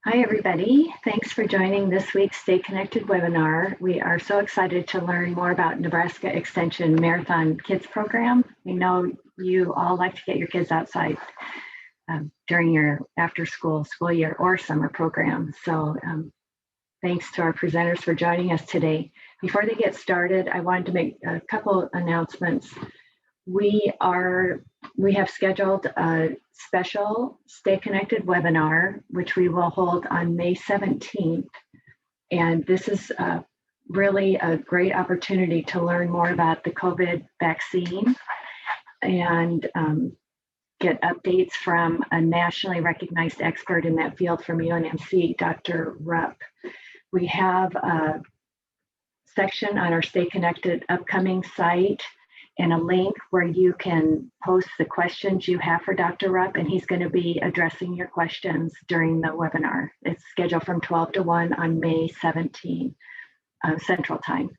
Hi, everybody. Thanks for joining this week's Stay Connected webinar. We are so excited to learn more about Nebraska Extension Marathon Kids Program. We know you all like to get your kids outside during your after-school year or summer program. So thanks to our presenters for joining us today. Before they get started, I wanted to make a couple announcements. We have scheduled a special Stay Connected webinar, which we will hold on May 17th. And this is really a great opportunity to learn more about the COVID vaccine and get updates from a nationally recognized expert in that field from UNMC, Dr. Rupp. We have a section on our Stay Connected upcoming site and a link where you can post the questions you have for Dr. Rupp, and he's going to be addressing your questions during the webinar. It's scheduled from 12 to 1 on May 17 Central Time.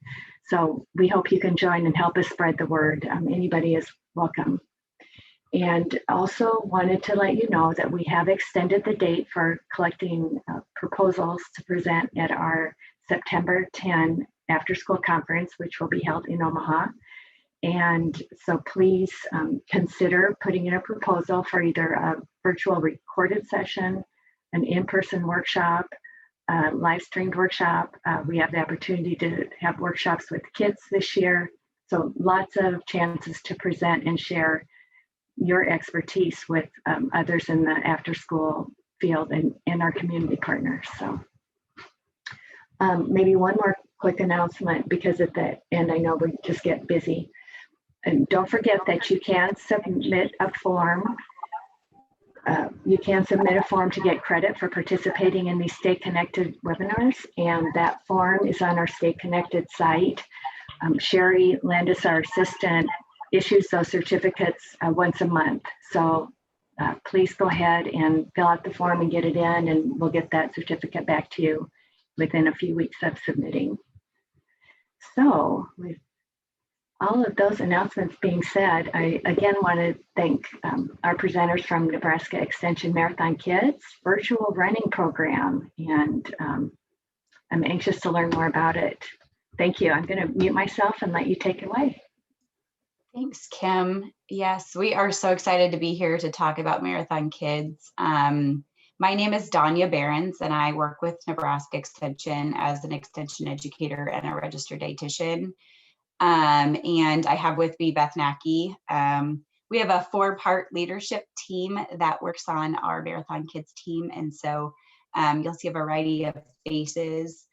So we hope you can join and help us spread the word. Anybody is welcome. And also wanted to let you know that we have extended the date for collecting proposals to present at our September 10 after school conference, which will be held in Omaha. And so please consider putting in a proposal for either a virtual recorded session, an in-person workshop, a live streamed workshop. We have the opportunity to have workshops with kids this year. So lots of chances to present and share your expertise with others in the after-school field and our community partners. So maybe one more quick announcement, because at the end, I know we just get busy. And don't forget that you can submit a form. You can submit a form to get credit for participating in these Stay Connected webinars, and that form is on our Stay Connected site. Sherry Landis, our assistant, issues those certificates once a month. So please go ahead and fill out the form and get it in, and we'll get that certificate back to you within a few weeks of submitting. So with all of those announcements being said, I again want to thank our presenters from Nebraska Extension Marathon Kids virtual running program, and I'm anxious to learn more about it. Thank you. I'm going to mute myself and let you take it away. Thanks, Kim. Yes, we are so excited to be here to talk about Marathon Kids. My name is Danya Behrens, and I work with Nebraska Extension as an extension educator and a registered dietitian. And I have with me Beth Nackey. We have a 4-part leadership team that works on our Marathon Kids team. And so you'll see a variety of faces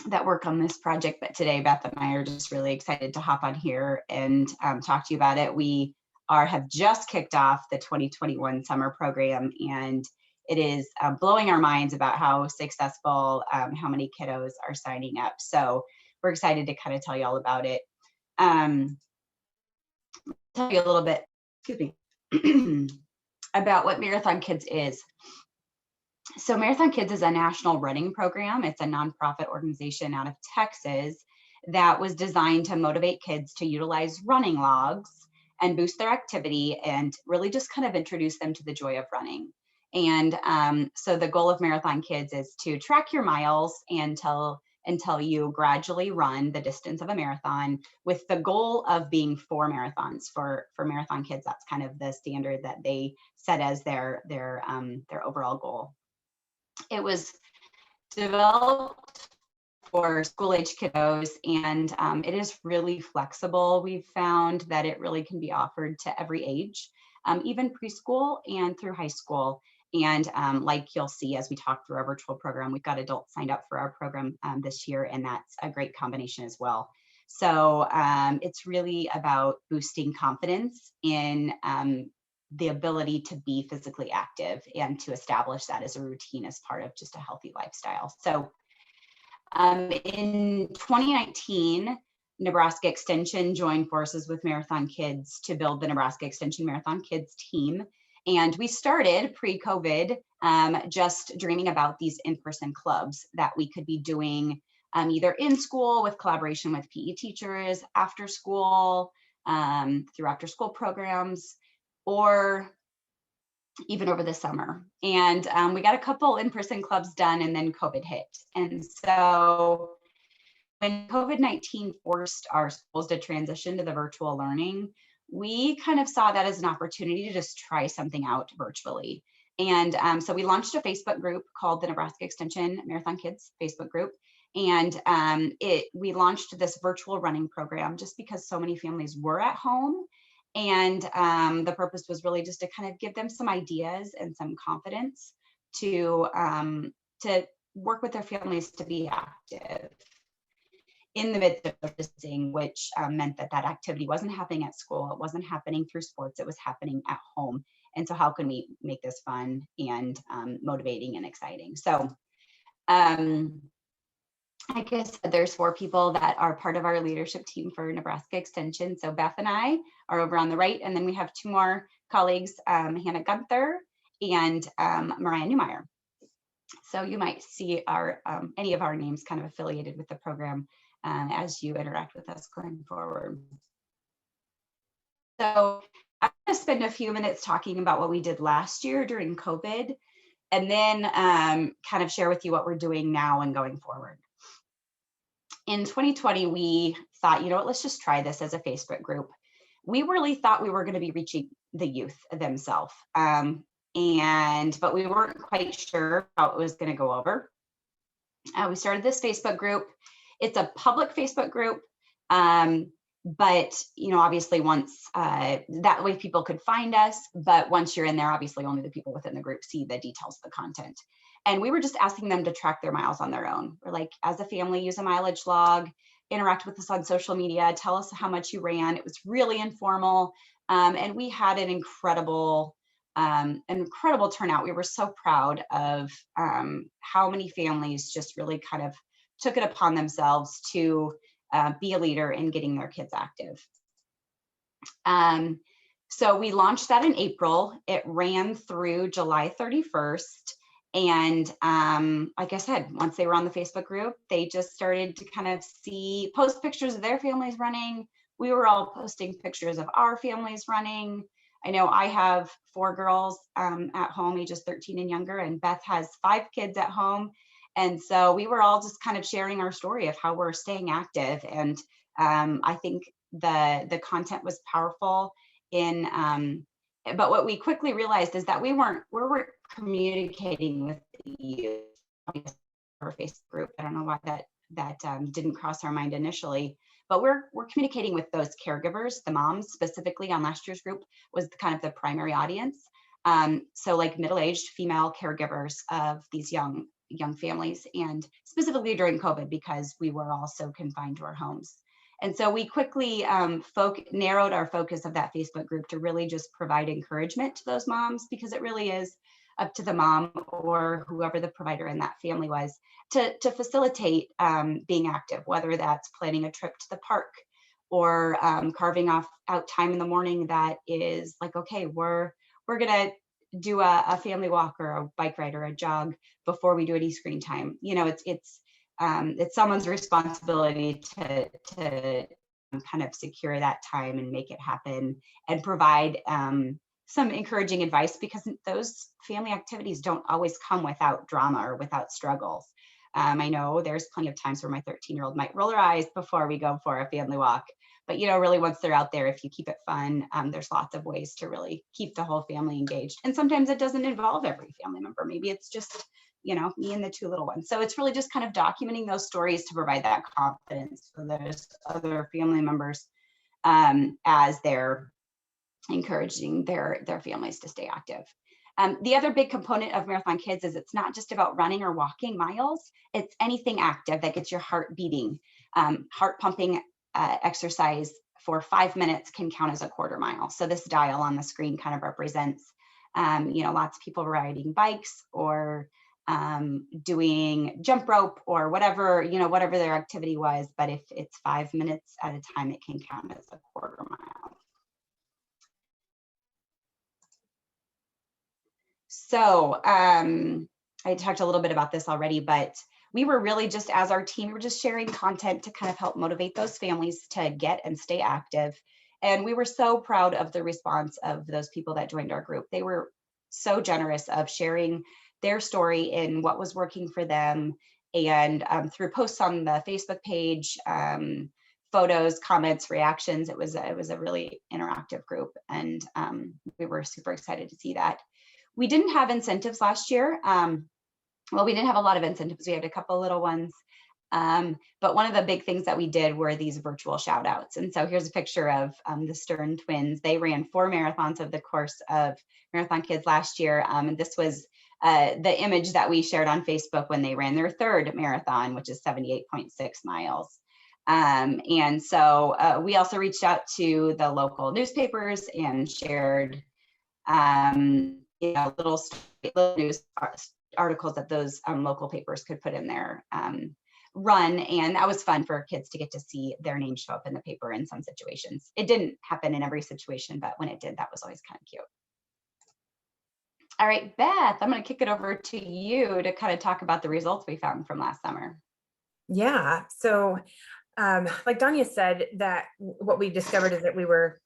that work on this project. But today, Beth and I are just really excited to hop on here and talk to you about it. We have just kicked off the 2021 summer program, and it is blowing our minds about how successful, how many kiddos are signing up. So we're excited to kind of tell you all about it. Tell you a little bit, excuse me, about what Marathon Kids is. So Marathon Kids is a national running program. It's a nonprofit organization out of Texas that was designed to motivate kids to utilize running logs and boost their activity and really just kind of introduce them to the joy of running. And so the goal of Marathon Kids is to track your miles until you gradually run the distance of a marathon, with the goal of being 4 marathons for Marathon Kids. That's kind of the standard that they set as their overall goal. It was developed for school-age kiddos, and it is really flexible. We've found that it really can be offered to every age, even preschool and through high school. And like you'll see as we talk through our virtual program, we've got adults signed up for our program this year, and that's a great combination as well. So it's really about boosting confidence in the ability to be physically active and to establish that as a routine as part of just a healthy lifestyle. So in 2019, Nebraska Extension joined forces with Marathon Kids to build the Nebraska Extension Marathon Kids team. And we started pre-COVID just dreaming about these in-person clubs that we could be doing either in school with collaboration with PE teachers, after school, through after school programs, or even over the summer. And we got a couple in-person clubs done, and then COVID hit. And so when COVID-19 forced our schools to transition to the virtual learning, we kind of saw that as an opportunity to just try something out virtually. And so we launched a Facebook group called the Nebraska Extension Marathon Kids Facebook group. And we launched this virtual running program just because so many families were at home. And the purpose was really just to kind of give them some ideas and some confidence to work with their families to be active in the midst of distancing, which meant that activity wasn't happening at school, it wasn't happening through sports, it was happening at home. And so how can we make this fun and motivating and exciting? So I guess there's 4 people that are part of our leadership team for Nebraska Extension. So Beth and I are over on the right, and then we have 2 more colleagues, Hannah Gunther and Mariah Newmeyer. So you might see any of our names kind of affiliated with the program as you interact with us going forward. So I'm going to spend a few minutes talking about what we did last year during COVID, and then kind of share with you what we're doing now and going forward. In 2020, we thought, you know what, let's just try this as a Facebook group. We really thought we were going to be reaching the youth themselves, but we weren't quite sure how it was going to go over. We started this Facebook group. It's a public Facebook group, but obviously once that way people could find us. But once you're in there, obviously only the people within the group see the details of the content. And we were just asking them to track their miles on their own. We're like, as a family, use a mileage log, interact with us on social media, tell us how much you ran. It was really informal. And we had an incredible turnout. We were so proud of how many families just really kind of took it upon themselves to be a leader in getting their kids active. So we launched that in April. It ran through July 31st. And like I said, once they were on the Facebook group, they just started to kind of post pictures of their families running. We were all posting pictures of our families running. I know I have 4 girls at home, ages 13 and younger, and Beth has 5 kids at home. And so we were all just kind of sharing our story of how we're staying active. And I think the content was powerful but what we quickly realized is that we weren't communicating with the youth. Our Facebook group, I don't know why that didn't cross our mind initially, but we're communicating with those caregivers. The moms specifically on last year's group was kind of the primary audience. So like middle-aged female caregivers of these young families, and specifically during COVID, because we were also confined to our homes. And so we quickly narrowed our focus of that Facebook group to really just provide encouragement to those moms, because it really is up to the mom or whoever the provider in that family was to facilitate being active, whether that's planning a trip to the park or carving out time in the morning that is like, okay, we're gonna do a family walk or a bike ride or a jog before we do any screen time. It's someone's responsibility to kind of secure that time and make it happen and provide some encouraging advice, because those family activities don't always come without drama or without struggles. I know there's plenty of times where my 13-year-old might roll her eyes before we go for a family walk. But, really, once they're out there, if you keep it fun, there's lots of ways to really keep the whole family engaged. And sometimes it doesn't involve every family member. Maybe it's just, me and the 2 little ones. So it's really just kind of documenting those stories to provide that confidence for those other family members as they're encouraging their families to stay active. The other big component of Marathon Kids is it's not just about running or walking miles. It's anything active that gets your heart beating. Heart pumping exercise for 5 minutes can count as a quarter mile. So this dial on the screen kind of represents, lots of people riding bikes or doing jump rope or whatever their activity was. But if it's 5 minutes at a time, it can count as a quarter mile. So I talked a little bit about this already, but we were really just, as our team, we were just sharing content to kind of help motivate those families to get and stay active. And we were so proud of the response of those people that joined our group. They were so generous of sharing their story in what was working for them, and through posts on the Facebook page, photos, comments, reactions. It was a really interactive group, and we were super excited to see that. We didn't have incentives last year. Well, we didn't have a lot of incentives. We had a couple little ones. But one of the big things that we did were these virtual shout outs. And so here's a picture of the Stern twins. They ran 4 marathons over the course of Marathon Kids last year. And this was the image that we shared on Facebook when they ran their 3rd marathon, which is 78.6 miles. And so we also reached out to the local newspapers and shared little news articles that those local papers could put in their run. And that was fun for kids to get to see their name show up in the paper in some situations. It didn't happen in every situation, but when it did, that was always kind of cute. All right, Beth, I'm going to kick it over to you to kind of talk about the results we found from last summer. Yeah, so like Danya said, that what we discovered is that we were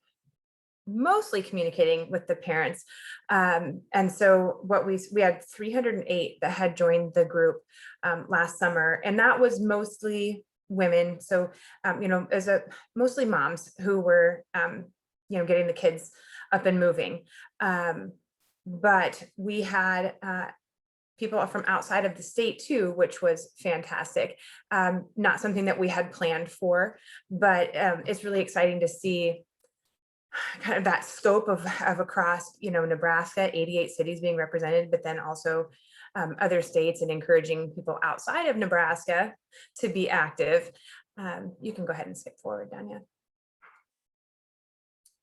mostly communicating with the parents. And so what we had 308 that had joined the group last summer, and that was mostly women. So, mostly moms who were, getting the kids up and moving. But we had people from outside of the state too, which was fantastic. Not something that we had planned for, but it's really exciting to see kind of that scope of across, Nebraska, 88 cities being represented, but then also other states, and encouraging people outside of Nebraska to be active. You can go ahead and skip forward, Danya.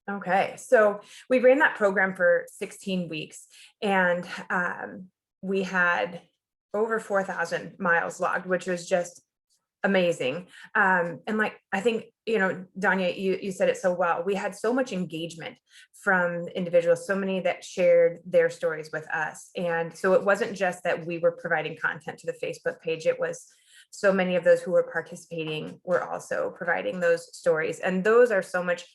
Okay, so we ran that program for 16 weeks, and we had over 4,000 miles logged, which was just amazing. And like, I think, Danya, you said it so well. We had so much engagement from individuals, so many that shared their stories with us. And so it wasn't just that we were providing content to the Facebook page, it was so many of those who were participating were also providing those stories. And those are so much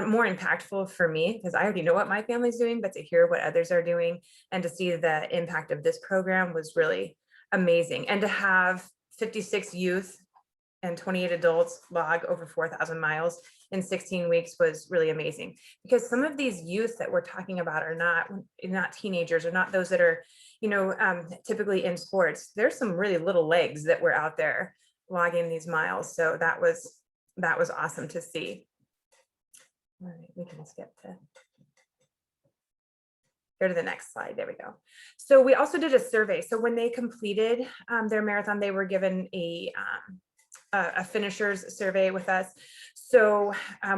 more impactful for me, because I already know what my family's doing, but to hear what others are doing and to see the impact of this program was really amazing. And to have 56 youth and 28 adults log over 4,000 miles in 16 weeks was really amazing, because some of these youth that we're talking about are not teenagers, or not those that are, typically in sports. There's some really little legs that were out there logging these miles. So that was awesome to see. All right, we can skip to go to the next slide. There we go. So we also did a survey. So when they completed their marathon, they were given a finishers survey with us. So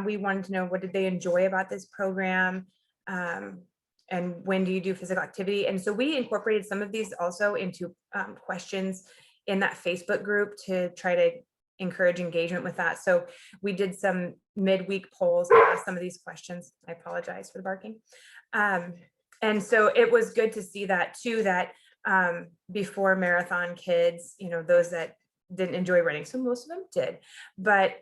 we wanted to know, what did they enjoy about this program? And when do you do physical activity? And so we incorporated some of these also into questions in that Facebook group to try to encourage engagement with that. So we did some midweek polls to ask some of these questions. I apologize for the barking. And so it was good to see that too, that before Marathon Kids, those that didn't enjoy running, so most of them did, but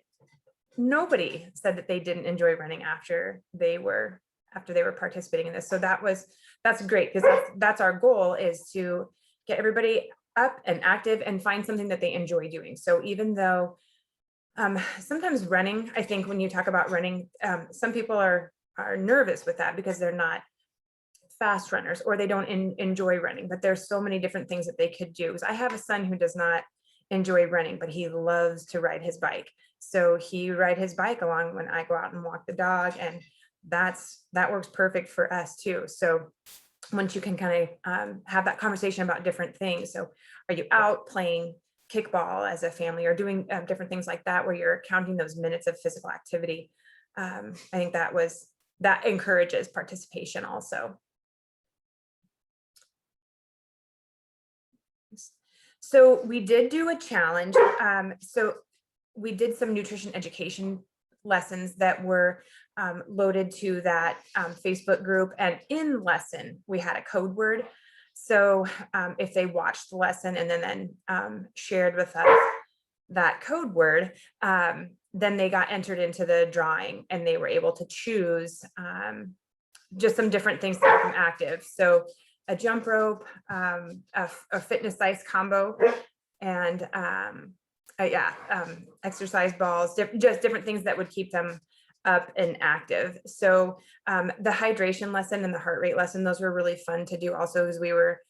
nobody said that they didn't enjoy running after they were participating in this. So that's great, because that's our goal, is to get everybody up and active and find something that they enjoy doing. So even though sometimes running, I think when you talk about running, some people are nervous with that because they're not fast runners, or they don't enjoy running, but there's so many different things that they could do. Because I have a son who does not enjoy running, but he loves to ride his bike. So he ride his bike along when I go out and walk the dog, and that works perfect for us too. So once you can kind of have that conversation about different things. So are you out playing kickball as a family, or doing different things like that, where you're counting those minutes of physical activity? I think that encourages participation also. So we did do a challenge. So we did some nutrition education lessons that were loaded to that Facebook group, and in lesson we had a code word. So if they watched the lesson and then shared with us that code word, then they got entered into the drawing, and they were able to choose just some different things to keep them active. So a jump rope, a fitness ice combo, and exercise balls, just different things that would keep them up and active. So the hydration lesson and the heart rate lesson, those were really fun to do also, as we were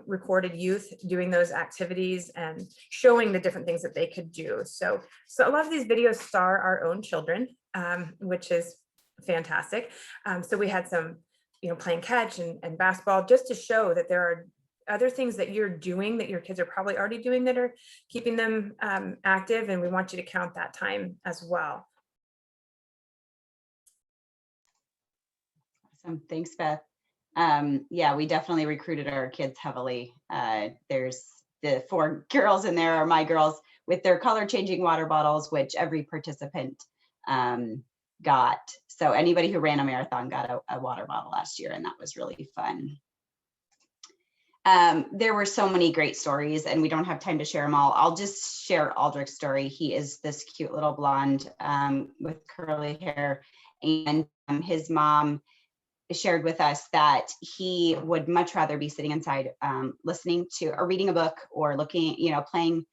recorded youth doing those activities and showing the different things that they could do. So a lot of these videos star our own children, which is fantastic. So we had some, playing catch and basketball, just to show that there are other things that you're doing that your kids are probably already doing that are keeping them active. And we want you to count that time as well. Awesome. Thanks, Beth. Yeah, we definitely recruited our kids heavily. There's the 4 girls in there are my girls with their color changing water bottles, which every participant got. So anybody who ran a marathon got a water bottle last year, and that was really fun. There were so many great stories, and we don't have time to share them all. I'll just share Aldrich's story. He is this cute little blonde with curly hair, and his mom shared with us that he would much rather be sitting inside listening to or reading a book or looking, playing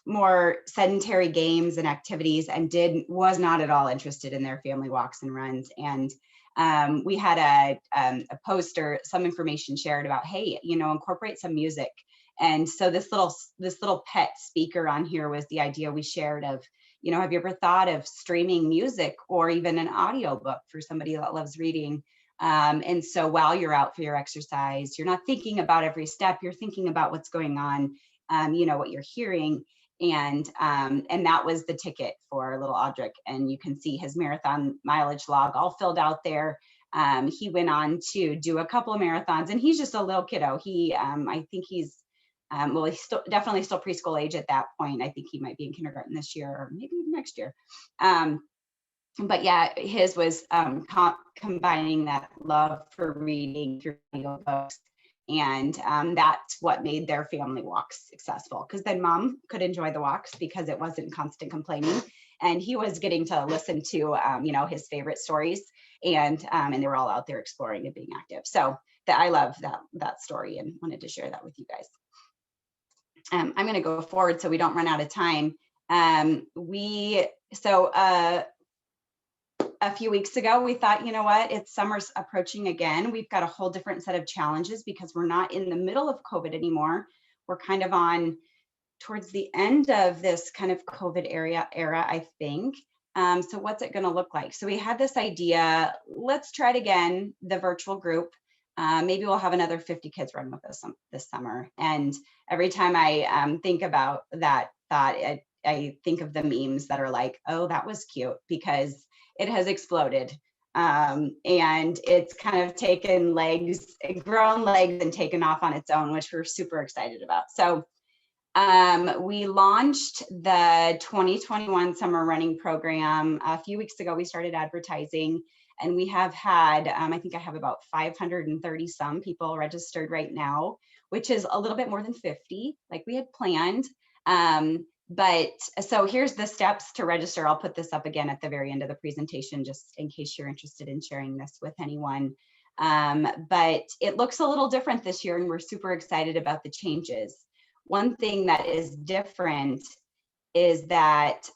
more sedentary games and activities, and was not at all interested in their family walks and runs. And we had a post or some information shared about, hey, incorporate some music. And so this little pet speaker on here was the idea we shared of, have you ever thought of streaming music or even an audio book for somebody that loves reading? And so while you're out for your exercise, you're not thinking about every step, you're thinking about what's going on, what you're hearing. And that was the ticket for little Audric. And you can see his marathon mileage log all filled out there. He went on to do a couple of marathons, and he's just a little kiddo. I think he's definitely still preschool age at that point. I think he might be in kindergarten this year or maybe next year. But yeah, his was combining that love for reading through audiobooks. And that's what made their family walks successful, because then mom could enjoy the walks because it wasn't constant complaining, and he was getting to listen to his favorite stories, and they were all out there exploring and being active. So I love that story and wanted to share that with you guys. I'm going to go forward so we don't run out of time. A few weeks ago, we thought, it's summer's approaching again. We've got a whole different set of challenges because we're not in the middle of COVID anymore. We're kind of towards the end of this kind of COVID era, I think. So what's it going to look like? So we had this idea, let's try it again, the virtual group. Maybe we'll have another 50 kids run with us this summer. And every time I think about that thought, I think of the memes that are like, oh, that was cute, because it has exploded. And it's kind of grown legs and taken off on its own, which we're super excited about. So we launched the 2021 summer running program a few weeks ago. We started advertising, and we have had, I think I have about 530 some people registered right now, which is a little bit more than 50 like we had planned. But so here's the steps to register. I'll put this up again at the very end of the presentation, just in case you're interested in sharing this with anyone. But it looks a little different this year, and we're super excited about the changes. One thing that is different is that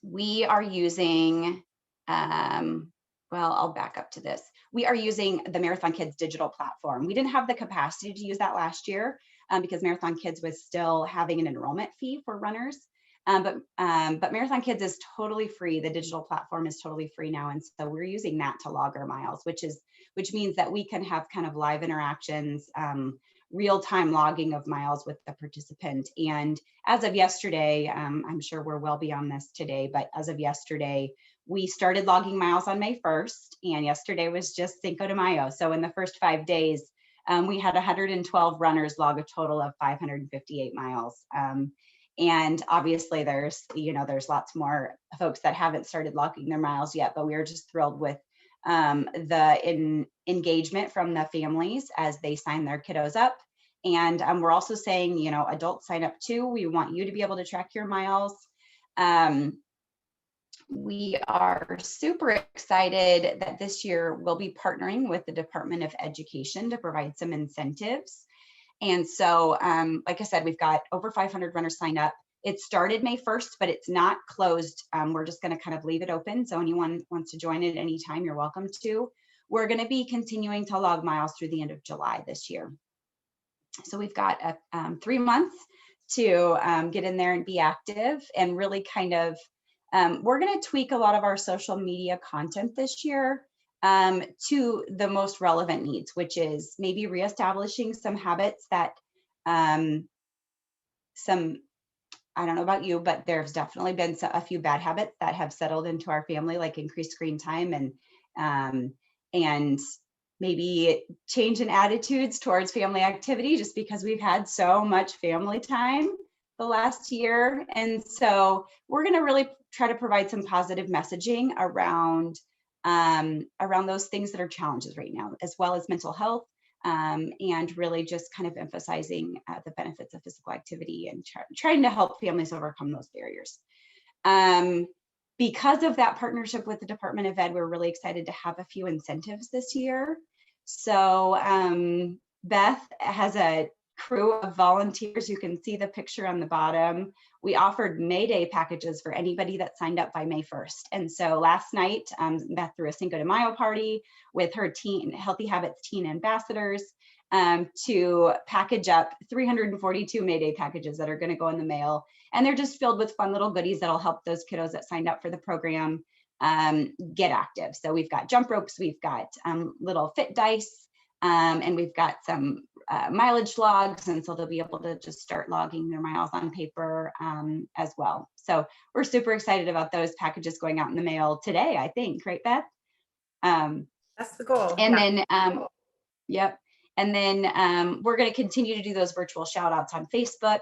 we are using, I'll back up to this. We are using the Marathon Kids digital platform. We didn't have the capacity to use that last year because Marathon Kids was still having an enrollment fee for runners. But Marathon Kids is totally free. The digital platform is totally free now. And so we're using that to log our miles, which means that we can have kind of live interactions, real-time logging of miles with the participant. And as of yesterday, I'm sure we're well beyond this today, but as of yesterday, we started logging miles on May 1st, and yesterday was just Cinco de Mayo. So in the first 5 days, we had 112 runners log a total of 558 miles. And obviously there's lots more folks that haven't started logging their miles yet, but we are just thrilled with the engagement from the families as they sign their kiddos up. And we're also saying, adults sign up too. We want you to be able to track your miles. We are super excited that this year we'll be partnering with the Department of Education to provide some incentives. And so, like I said, we've got over 500 runners signed up. It started May 1st, but it's not closed. We're just going to kind of leave it open. So anyone wants to join at any time, you're welcome to. We're going to be continuing to log miles through the end of July this year. So we've got 3 months to get in there and be active and really kind of, we're going to tweak a lot of our social media content this year to the most relevant needs, which is maybe reestablishing some habits that I don't know about you, but there's definitely been a few bad habits that have settled into our family, like increased screen time and maybe change in attitudes towards family activity, just because we've had so much family time the last year. And so we're going to really try to provide some positive messaging around those things that are challenges right now, as well as mental health, and really just kind of emphasizing the benefits of physical activity and trying to help families overcome those barriers. Because of that partnership with the Department of Ed, we're really excited to have a few incentives this year. So Beth has a crew of volunteers. You can see the picture on the bottom. We offered May Day packages for anybody that signed up by May 1st. And so last night, Beth threw a Cinco de Mayo party with her teen Healthy Habits teen ambassadors to package up 342 May Day packages that are going to go in the mail. And they're just filled with fun little goodies that'll help those kiddos that signed up for the program get active. So we've got jump ropes, we've got little fit dice, and we've got some mileage logs. And so they'll be able to just start logging their miles on paper as well. So we're super excited about those packages going out in the mail today, I think, right, Beth? That's the goal. And then, yep. And then we're going to continue to do those virtual shout outs on Facebook.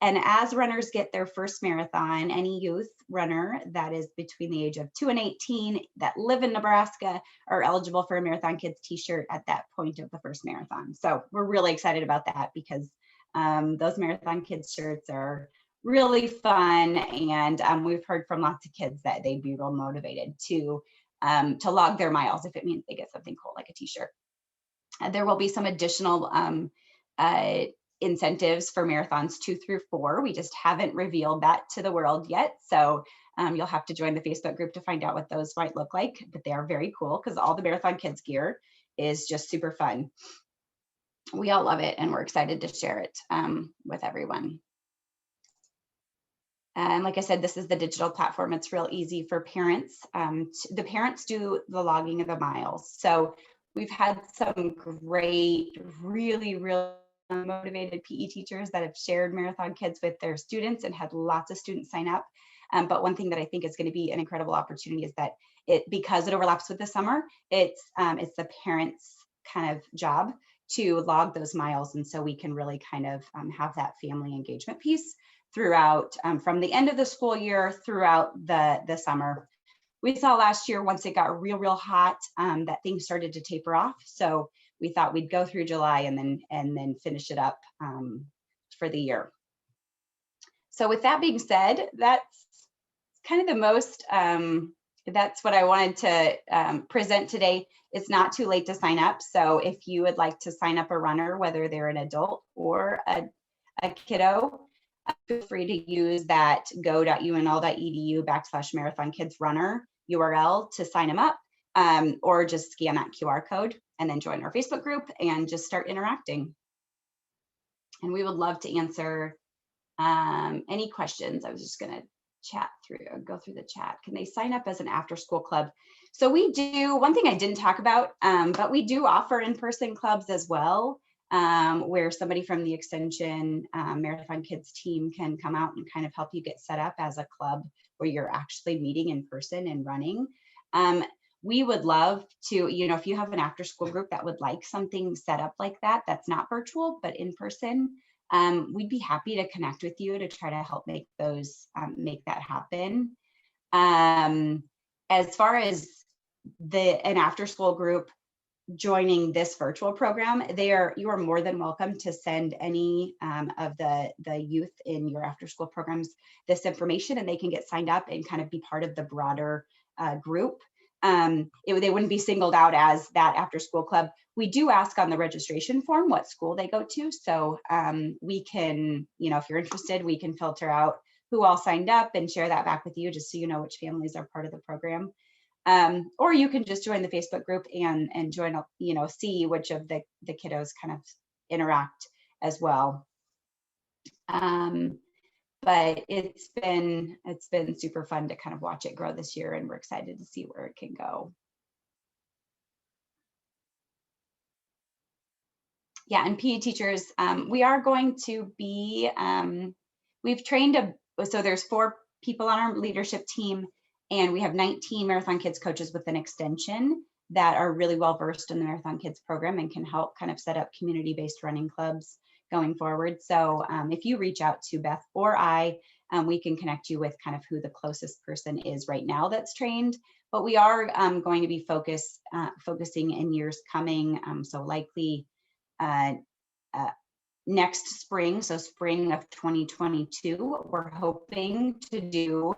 And as runners get their first marathon, any youth runner that is between the age of 2 and 18 that live in Nebraska are eligible for a Marathon Kids t-shirt at that point of the first marathon. So we're really excited about that because those Marathon Kids shirts are really fun. And we've heard from lots of kids that they'd be real motivated to log their miles if it means they get something cool like a t-shirt. There will be some additional incentives for marathons 2 through 4. We just haven't revealed that to the world yet. So you'll have to join the Facebook group to find out what those might look like, but they are very cool because all the Marathon Kids gear is just super fun. We all love it and we're excited to share it with everyone. And like I said, this is the digital platform. It's real easy for parents. The parents do the logging of the miles. So we've had some great, really motivated PE teachers that have shared Marathon Kids with their students and had lots of students sign up. But one thing that I think is going to be an incredible opportunity is that because it overlaps with the summer, it's the parents' kind of job to log those miles. And so we can really kind of have that family engagement piece throughout from the end of the school year throughout the summer. We saw last year, once it got real hot, that things started to taper off. So we thought we'd go through July and then finish it up for the year. So with that being said, that's kind of the most, that's what I wanted to present today. It's not too late to sign up. So if you would like to sign up a runner, whether they're an adult or a kiddo, feel free to use that go.unl.edu/marathonkidsrunner URL to sign them up, or just scan that QR code and then join our Facebook group and just start interacting. And we would love to answer any questions. I was just going to go through the chat. Can they sign up as an after school club? So we do, one thing I didn't talk about, but we do offer in-person clubs as well, where somebody from the Extension Marathon Kids team can come out and kind of help you get set up as a club where you're actually meeting in person and running. We would love to, if you have an after school group that would like something set up like that, that's not virtual, but in person, we'd be happy to connect with you to try to help make that happen. As far as an after school group, joining this virtual program, you are more than welcome to send any of the youth in your after school programs this information, and they can get signed up and kind of be part of the broader group. They wouldn't be singled out as that after school club. We do ask on the registration form what school they go to. So we can, if you're interested, we can filter out who all signed up and share that back with you, just so you know which families are part of the program. Or you can just join the Facebook group and join, see which of the kiddos kind of interact as well. But it's been super fun to kind of watch it grow this year, and we're excited to see where it can go. Yeah, and PE teachers, we are going to be, we've trained so there's 4 people on our leadership team, and we have 19 Marathon Kids coaches with an extension that are really well versed in the Marathon Kids program and can help kind of set up community-based running clubs going forward. So if you reach out to Beth or I, we can connect you with kind of who the closest person is right now that's trained. But we are going to be focusing in years coming, so likely next spring, so spring of 2022, we're hoping to do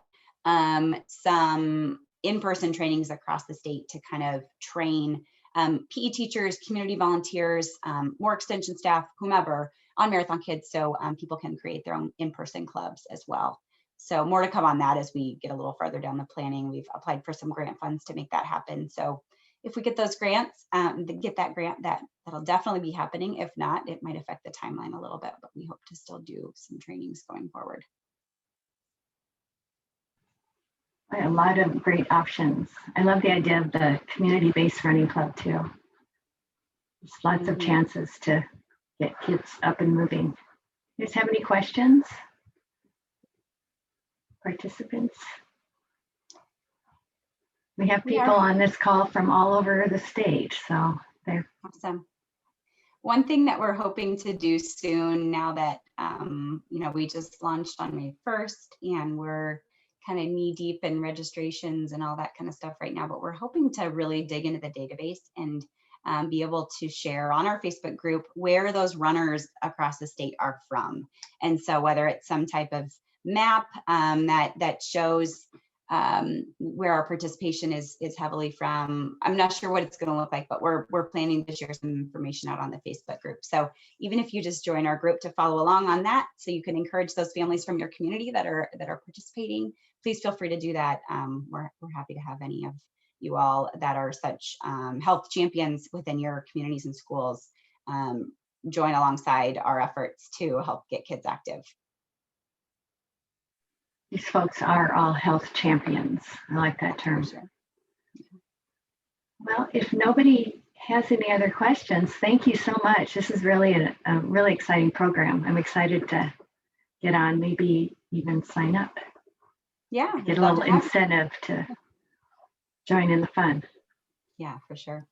some in-person trainings across the state to kind of train PE teachers, community volunteers, more extension staff, whomever, on Marathon Kids, so people can create their own in-person clubs as well. So more to come on that as we get a little further down the planning. We've applied for some grant funds to make that happen. So if we get those grants, get that grant, that'll definitely be happening. If not, it might affect the timeline a little bit, but we hope to still do some trainings going forward. A lot of great options. I love the idea of the community-based running club too. There's lots of chances to get kids up and moving. You guys have any questions? Participants? We have people on this call from all over the state, so they're awesome. One thing that we're hoping to do soon, now that we just launched on May 1st, and we're kind of knee deep in registrations and all that kind of stuff right now, but we're hoping to really dig into the database and be able to share on our Facebook group where those runners across the state are from. And so whether it's some type of map that shows where our participation is heavily from, I'm not sure what it's going to look like, but we're planning to share some information out on the Facebook group. So even if you just join our group to follow along on that, so you can encourage those families from your community that are participating, please feel free to do that. We're happy to have any of you all that are such health champions within your communities and schools join alongside our efforts to help get kids active. These folks are all health champions. I like that term. Sure. Well, if nobody has any other questions, thank you so much. This is really a really exciting program. I'm excited to get on, maybe even sign up. Yeah. Get a little incentive to join in the fun. Yeah, for sure.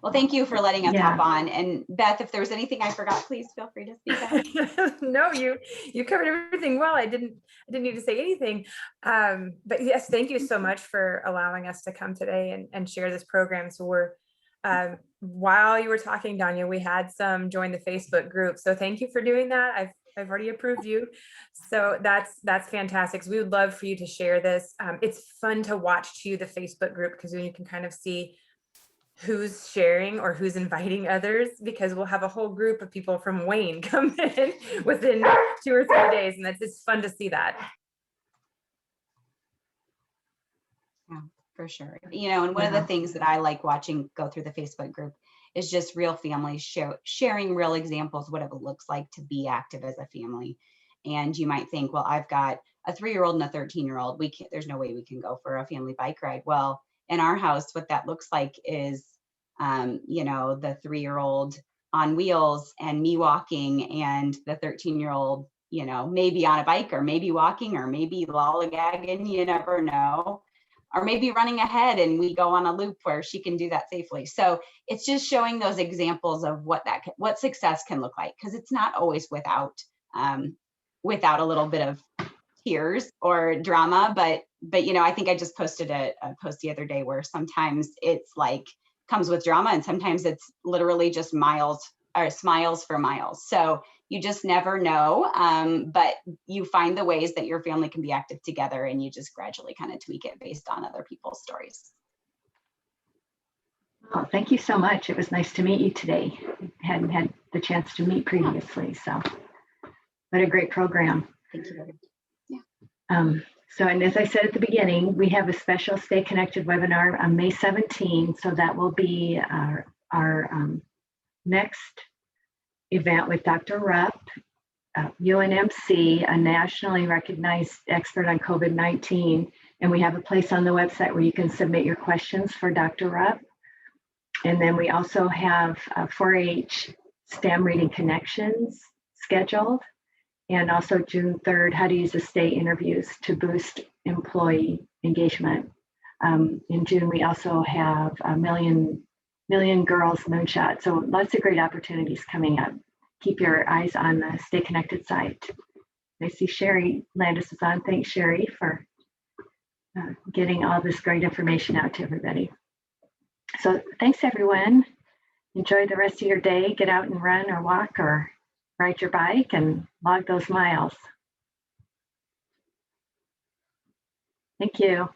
Well, thank you for letting us hop on. And Beth, if there was anything I forgot, please feel free to speak up. No, you covered everything well. I didn't need to say anything. But yes, thank you so much for allowing us to come today and share this program. So we're, while you were talking, Danya, we had some join the Facebook group. So thank you for doing that. I've already approved you. So that's fantastic. So we would love for you to share this. It's fun to watch too, the Facebook group, because then you can kind of see who's sharing or who's inviting others, because we'll have a whole group of people from Wayne come in within 2 or 3 days. And it's fun to see that. Yeah, for sure. And one of the things that I like watching go through the Facebook group is just real families sharing real examples, what it looks like to be active as a family. And you might think, well, I've got a 3-year-old and a 13-year-old. There's no way we can go for a family bike ride. Well, in our house, what that looks like is, the 3-year-old on wheels and me walking, and the 13-year-old, maybe on a bike or maybe walking or maybe lollygagging, you never know, or maybe running ahead and we go on a loop where she can do that safely. So it's just showing those examples of what success can look like, because it's not always without a little bit of tears or drama, but I think I just posted a post the other day where sometimes it's like comes with drama, and sometimes it's literally just miles or smiles for miles. So you just never know, but you find the ways that your family can be active together, and you just gradually kind of tweak it based on other people's stories. Well, thank you so much. It was nice to meet you today. Hadn't had the chance to meet previously, so what a great program. Thank you very much. So, and as I said at the beginning, we have a special Stay Connected webinar on May 17th. So that will be our next event with Dr. Rupp, UNMC, a nationally recognized expert on COVID-19. And we have a place on the website where you can submit your questions for Dr. Rupp. And then we also have 4-H STEM Reading Connections scheduled. And also June 3rd, how to use the state interviews to boost employee engagement. In June, we also have a million Girls Moonshot. So lots of great opportunities coming up. Keep your eyes on the Stay Connected site. I see Sherry Landis is on. Thanks, Sherry, for getting all this great information out to everybody. So thanks, everyone. Enjoy the rest of your day. Get out and run or walk or ride your bike and log those miles. Thank you.